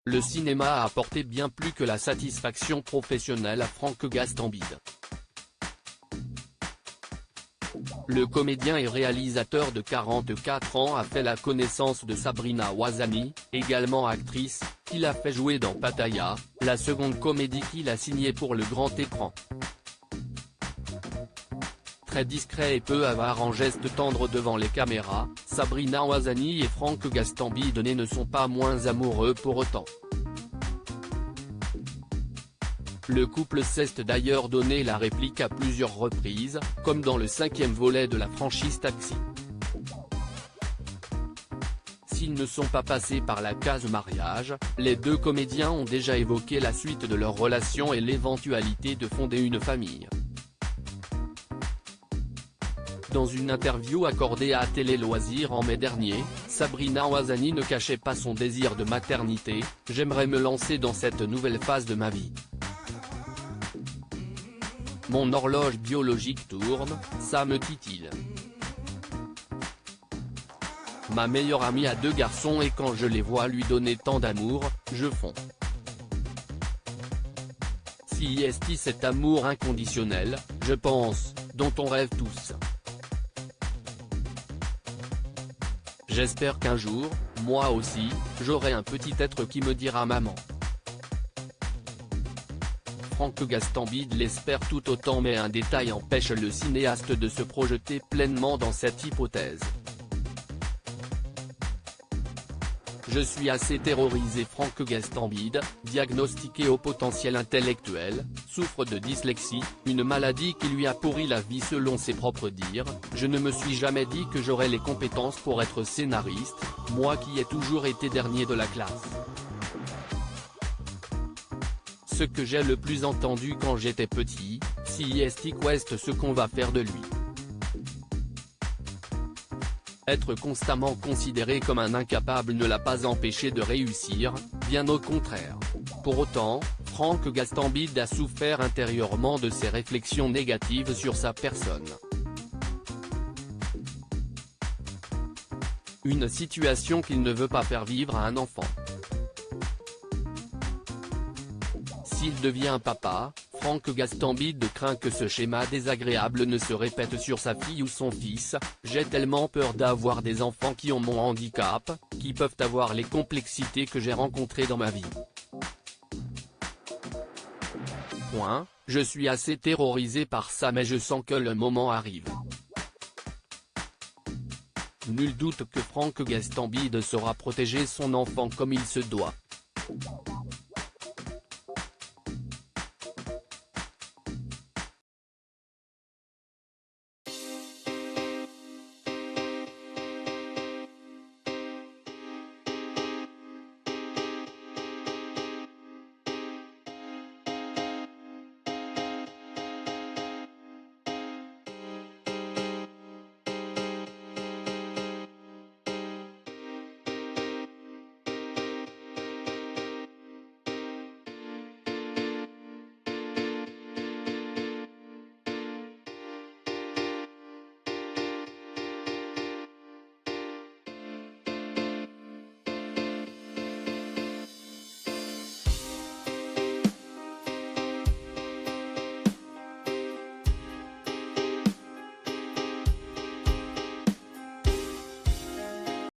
Le cinéma a apporté bien plus que la satisfaction professionnelle à Franck Gastambide. Le comédien et réalisateur de 44 ans a fait la connaissance de Sabrina Ouazani, également actrice, qu'il a fait jouer dans Pattaya, la seconde comédie qu'il a signée pour le grand écran. Très discret et peu avare en gestes tendres devant les caméras, Sabrina Ouazani et Franck Gastambide ne sont pas moins amoureux pour autant. Le couple s'est d'ailleurs donné la réplique à plusieurs reprises, comme dans le 5e volet de la franchise Taxi. S'ils ne sont pas passés par la case mariage, les deux comédiens ont déjà évoqué la suite de leur relation et l'éventualité de fonder une famille. Dans une interview accordée à Télé Loisirs en mai dernier, Sabrina Ouazani ne cachait pas son désir de maternité. « J'aimerais me lancer dans cette nouvelle phase de ma vie. Mon horloge biologique tourne, ça me titille. Ma meilleure amie a 2 garçons et quand je les vois lui donner tant d'amour, je fonds. Si est cet amour inconditionnel, je pense, dont on rêve tous. J'espère qu'un jour, moi aussi, j'aurai un petit être qui me dira maman. » Franck Gastambide l'espère tout autant, mais un détail empêche le cinéaste de se projeter pleinement dans cette hypothèse. Je suis assez terrorisé. Franck Gastambide, diagnostiqué au potentiel intellectuel, souffre de dyslexie, une maladie qui lui a pourri la vie selon ses propres dires. Je ne me suis jamais dit que j'aurais les compétences pour être scénariste, moi qui ai toujours été dernier de la classe. Ce que j'ai le plus entendu quand j'étais petit, si est Quest ce qu'on va faire de lui. Être constamment considéré comme un incapable ne l'a pas empêché de réussir, bien au contraire. Pour autant, Franck Gastambide a souffert intérieurement de ces réflexions négatives sur sa personne. Une situation qu'il ne veut pas faire vivre à un enfant. S'il devient papa, Franck Gastambide craint que ce schéma désagréable ne se répète sur sa fille ou son fils. J'ai tellement peur d'avoir des enfants qui ont mon handicap, qui peuvent avoir les complexités que j'ai rencontrées dans ma vie. Je suis assez terrorisé par ça, mais je sens que le moment arrive. Nul doute que Franck Gastambide saura protéger son enfant comme il se doit.